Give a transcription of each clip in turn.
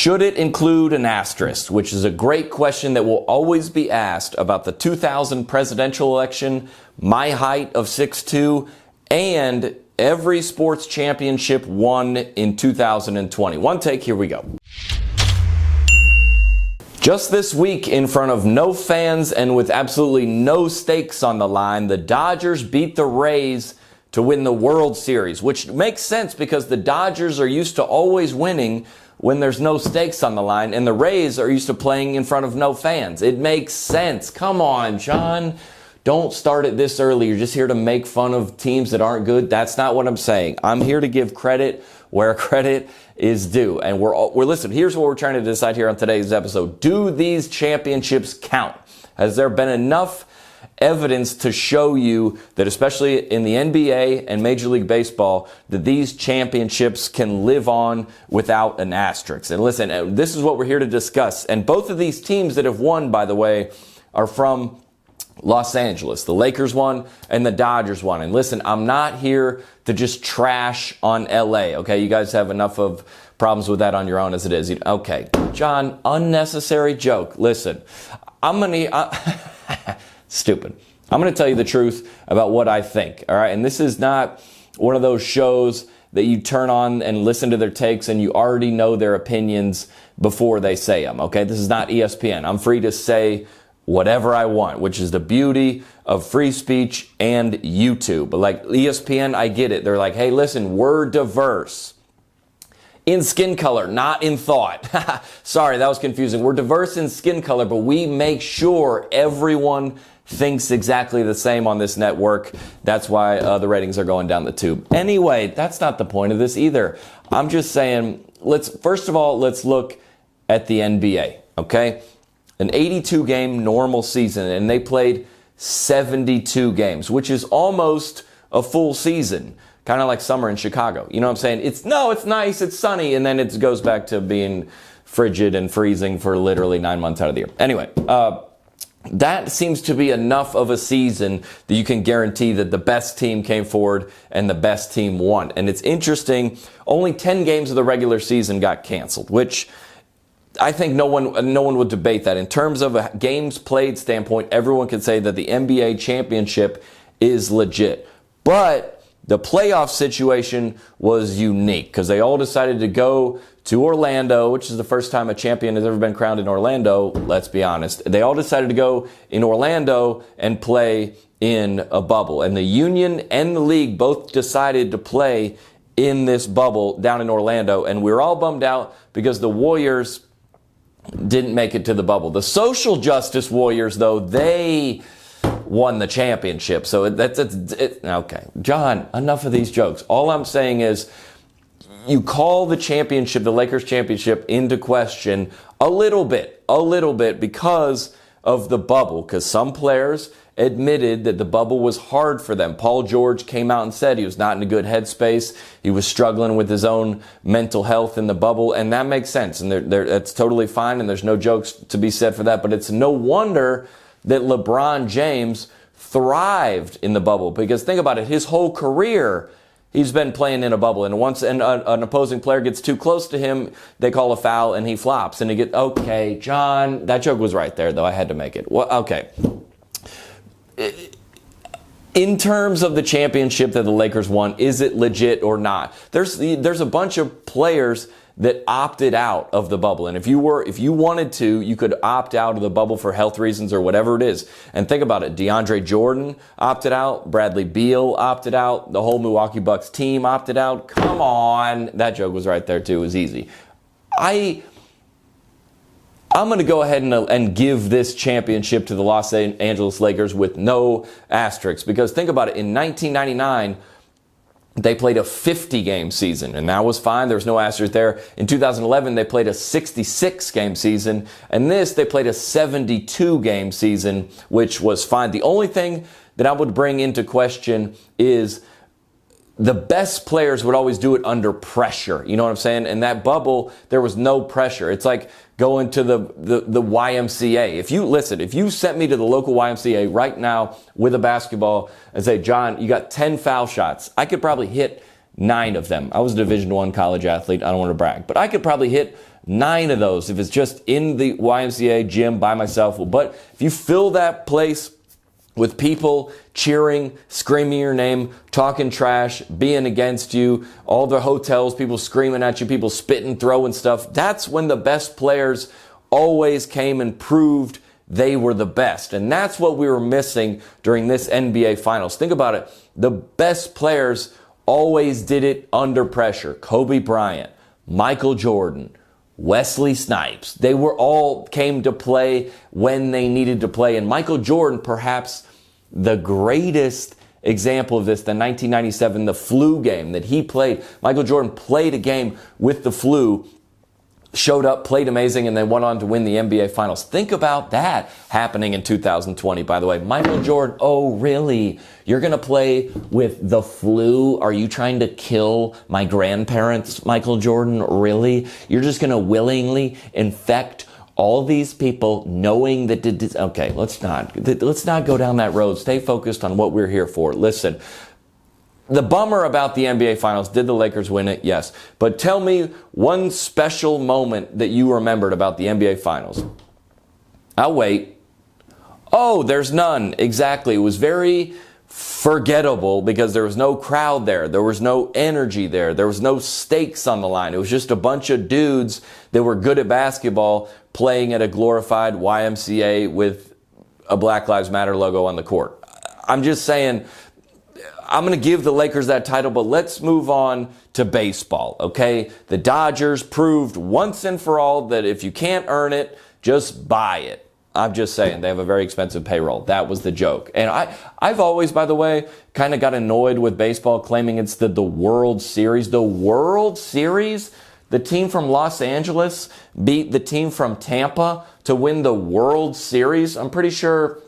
Should it include an asterisk, which is a great question that will always be asked about the 2000 presidential election, my height of 6'2", and every sports championship won in 2020. One take, here we go. Just this week, in front of no fans and with absolutely no stakes on the line, the Dodgers beat the Rays to win the World Series, which makes sense because the Dodgers are used to always winning when there's no stakes on the line, and the Rays are used to playing in front of no fans. It makes sense. Come on, John. Don't start it this early. You're just here to make fun of teams that aren't good. That's not what I'm saying. I'm here to give credit where credit is due. And we're listen, here's what we're trying to decide here on today's episode. Do these championships count? Has there been enough evidence to show you that, especially in the NBA and Major League Baseball, that these championships can live on without an asterisk? And listen, this is what we're here to discuss. And both of these teams that have won, by the way, are from Los Angeles. The Lakers won and the Dodgers won. And listen, I'm not here to just trash on LA, okay? You guys have enough of problems with that on your own as it is. Okay, John, unnecessary joke. Listen, stupid. I'm going to tell you the truth about what I think, all right? And this is not one of those shows that you turn on and listen to their takes and you already know their opinions before they say them, okay? This is not ESPN. I'm free to say whatever I want, which is the beauty of free speech and YouTube. But like ESPN, I get it. They're like, hey, listen, we're diverse in skin color, not in thought. Sorry, that was confusing. We're diverse in skin color, but we make sure everyone thinks exactly the same on this network. That's why the ratings are going down the tube. Anyway, that's not the point of this either. I'm just saying, first of all, let's look at the NBA, okay? An 82-game normal season, and they played 72 games, which is almost a full season, kind of like summer in Chicago. You know what I'm saying? It's nice, it's sunny, and then it goes back to being frigid and freezing for literally 9 months out of the year. Anyway, that seems to be enough of a season that you can guarantee that the best team came forward and the best team won. And it's interesting, only 10 games of the regular season got canceled, which I think no one would debate that. In terms of a games played standpoint, everyone can say that the NBA championship is legit. But the playoff situation was unique because they all decided to go to Orlando, which is the first time a champion has ever been crowned in Orlando, let's be honest. They all decided to go in Orlando and play in a bubble. And the union and the league both decided to play in this bubble down in Orlando. And we were all bummed out because the Warriors didn't make it to the bubble. The social justice Warriors, though, they won the championship. So okay. John, enough of these jokes. All I'm saying is you call the championship, the Lakers championship, into question a little bit because of the bubble, because some players admitted that the bubble was hard for them. Paul George came out and said he was not in a good headspace. He was struggling with his own mental health in the bubble, and that makes sense. And that's totally fine, and there's no jokes to be said for that. But it's no wonder that LeBron James thrived in the bubble, because think about it, his whole career he's been playing in a bubble, and once an opposing player gets too close to him, they call a foul and he flops. And okay, John, that joke was right there, though. I had to make it. Well, okay. In terms of the championship that the Lakers won, is it legit or not? There's a bunch of players that opted out of the bubble. And if you wanted to, you could opt out of the bubble for health reasons or whatever it is. And think about it. DeAndre Jordan opted out. Bradley Beal opted out. The whole Milwaukee Bucks team opted out. Come on. That joke was right there too. It was easy. I'm going to go ahead and give this championship to the Los Angeles Lakers with no asterisks, because think about it. In 1999, they played a 50-game season, and that was fine. There was no asterisk there. In 2011, they played a 66-game season, and they played a 72-game season, which was fine. The only thing that I would bring into question is the best players would always do it under pressure. You know what I'm saying? In that bubble, there was no pressure. It's like going to the YMCA. If you sent me to the local YMCA right now with a basketball and say, John, you got 10 foul shots, I could probably hit 9 of them. I was a Division I college athlete. I don't want to brag, but I could probably hit 9 of those if it's just in the YMCA gym by myself. But if you fill that place with people cheering, screaming your name, talking trash, being against you, all the hotels, people screaming at you, people spitting, throwing stuff, that's when the best players always came and proved they were the best. And that's what we were missing during this NBA Finals. Think about it. The best players always did it under pressure. Kobe Bryant, Michael Jordan, Wesley Snipes. They were all came to play when they needed to play. And Michael Jordan, perhaps the greatest example of this, the 1997, the flu game that he played. Michael Jordan played a game with the flu, showed up, played amazing, and then went on to win the NBA Finals. Think about that happening in 2020, by the way. Michael Jordan, oh, really? You're going to play with the flu? Are you trying to kill my grandparents, Michael Jordan? Really? You're just going to willingly infect all these people knowing that... Okay, let's not go down that road. Stay focused on what we're here for. Listen, the bummer about the NBA Finals, did the Lakers win it? Yes. But tell me one special moment that you remembered about the NBA Finals. I'll wait. Oh, there's none. Exactly. It was very forgettable because there was no crowd there. There was no energy there. There was no stakes on the line. It was just a bunch of dudes that were good at basketball playing at a glorified YMCA with a Black Lives Matter logo on the court. I'm just saying, I'm going to give the Lakers that title, but let's move on to baseball, okay? The Dodgers proved once and for all that if you can't earn it, just buy it. I'm just saying, they have a very expensive payroll. That was the joke. And I've always, by the way, kind of got annoyed with baseball claiming it's the World Series. The World Series? The team from Los Angeles beat the team from Tampa to win the World Series. I'm pretty sure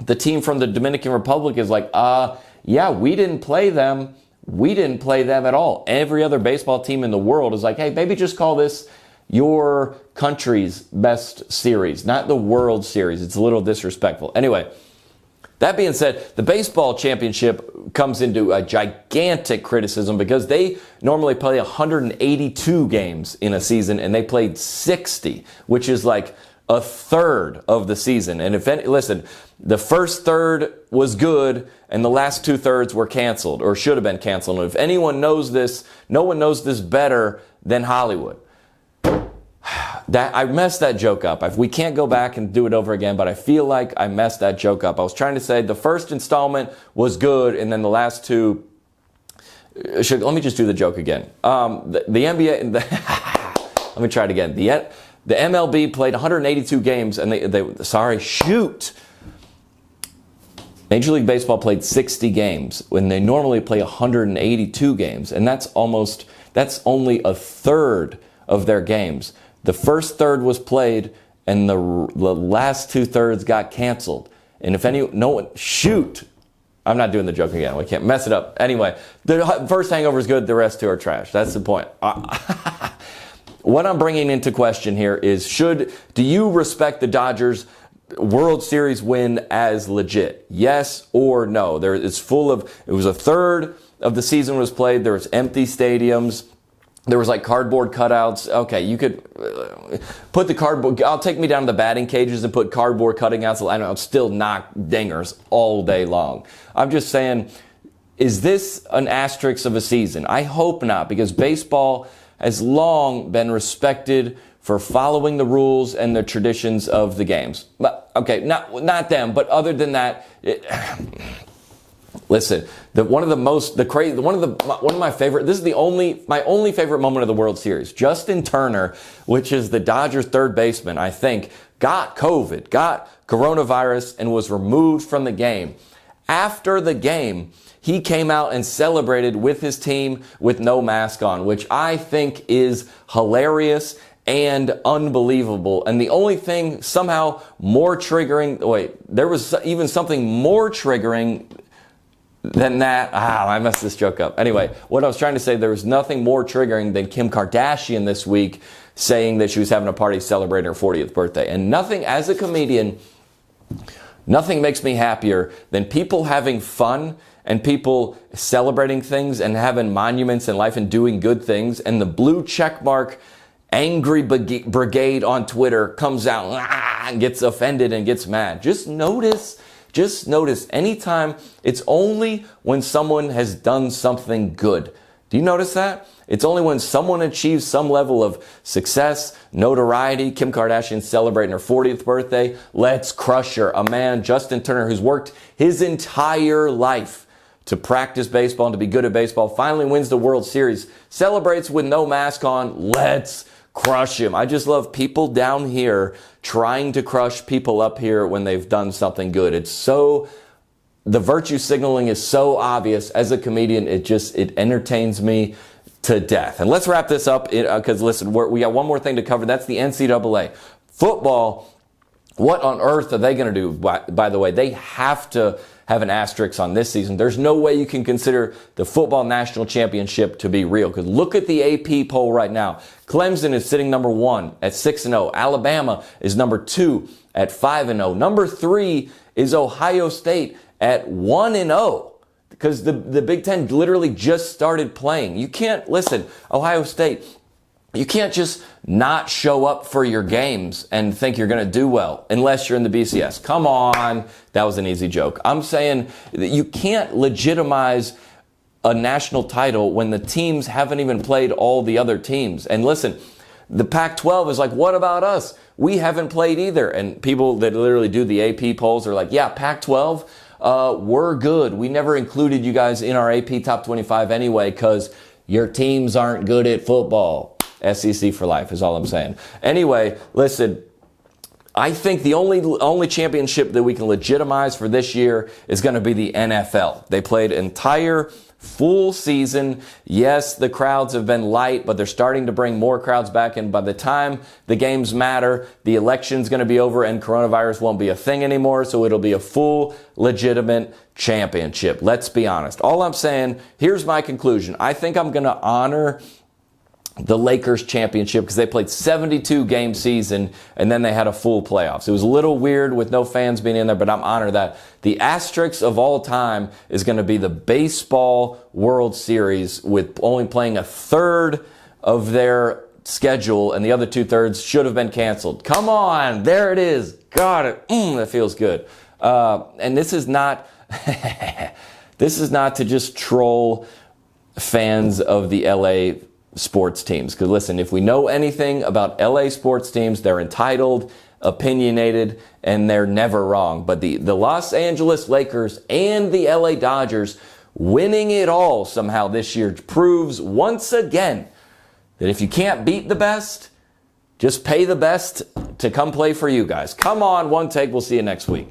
the team from the Dominican Republic is like, yeah, we didn't play them. We didn't play them at all. Every other baseball team in the world is like, hey, maybe just call this your country's best series, not the World Series. It's a little disrespectful. Anyway, that being said, the baseball championship comes into a gigantic criticism because they normally play 182 games in a season and they played 60, which is like a third of the season. And listen, the first third was good and the last 2/3 were canceled or should have been canceled. And if anyone knows this, no one knows this better than Hollywood. I messed that joke up. We can't go back and do it over again, but I feel like I messed that joke up. I was trying to say the first installment was good, and then the last two... let me just do the joke again. The NBA... let me try it again. The MLB played 182 games, and Major League Baseball played 60 games when they normally play 182 games, and that's only a third of their games. The first third was played, and the last 2/3 got canceled. And I'm not doing the joke again. We can't mess it up. Anyway, the first hangover is good. The rest two are trash. That's the point. What I'm bringing into question here is, do you respect the Dodgers World Series win as legit? Yes or no? It was a third of the season was played. There was empty stadiums. There was like cardboard cutouts. Okay, you could put the cardboard... I'll take me down to the batting cages and put cardboard cutouts. I know, I'll still knock dingers all day long. I'm just saying, is this an asterisk of a season? I hope not, because baseball has long been respected for following the rules and the traditions of the games. But okay, not them, but other than that... Listen, one of my favorite, this is my only favorite moment of the World Series. Justin Turner, which is the Dodgers' third baseman, I think, got COVID, got coronavirus, and was removed from the game. After the game, he came out and celebrated with his team with no mask on, which I think is hilarious and unbelievable. And the only thing somehow more triggering, there was even something more triggering than that. I messed this joke up. Anyway, what I was trying to say, there was nothing more triggering than Kim Kardashian this week saying that she was having a party celebrating her 40th birthday. And nothing, as a comedian, nothing makes me happier than people having fun and people celebrating things and having monuments in life and doing good things. And the blue check mark angry brigade on Twitter comes out and gets offended and gets mad. Just notice anytime, it's only when someone has done something good. Do you notice that? It's only when someone achieves some level of success, notoriety. Kim Kardashian celebrating her 40th birthday. Let's crush her. A man, Justin Turner, who's worked his entire life to practice baseball and to be good at baseball, finally wins the World Series, celebrates with no mask on. Let's crush him. I just love people down here trying to crush people up here when they've done something good. The virtue signaling is so obvious. As a comedian, it entertains me to death. And let's wrap this up because listen, we got one more thing to cover. That's the NCAA. Football, what on earth are they going to do? By the way, they have to have an asterisk on this season. There's no way you can consider the football national championship to be real. Because look at the AP poll right now. Clemson is sitting number 1 at 6-0. Alabama is number 2 at 5-0. Number 3 is Ohio State at 1-0. Because the Big Ten literally just started playing. You can't, listen, Ohio State, you can't just not show up for your games and think you're going to do well unless you're in the BCS. Come on. That was an easy joke. I'm saying that you can't legitimize a national title when the teams haven't even played all the other teams. And listen, the Pac-12 is like, what about us? We haven't played either. And people that literally do the AP polls are like, yeah, Pac-12, we're good. We never included you guys in our AP top 25 anyway because your teams aren't good at football. SEC for life is all I'm saying. Anyway, listen, I think the only championship that we can legitimize for this year is going to be the NFL. They played entire full season. Yes, the crowds have been light, but they're starting to bring more crowds back. And by the time the games matter, the election's going to be over and coronavirus won't be a thing anymore. So it'll be a full, legitimate championship. Let's be honest. All I'm saying, here's my conclusion. I think I'm going to honor the Lakers championship because they played 72-game season and then they had a full playoffs. It was a little weird with no fans being in there, but I'm honored that. The asterisk of all time is going to be the baseball World Series with only playing a third of their schedule and the other 2/3 should have been canceled. Come on, there it is. Got it. That feels good. And this is not this is not to just troll fans of the LA sports teams. Because listen, if we know anything about LA sports teams, they're entitled, opinionated, and they're never wrong. But the Los Angeles Lakers and the LA Dodgers winning it all somehow this year proves once again that if you can't beat the best, just pay the best to come play for you guys. Come on, one take. We'll see you next week.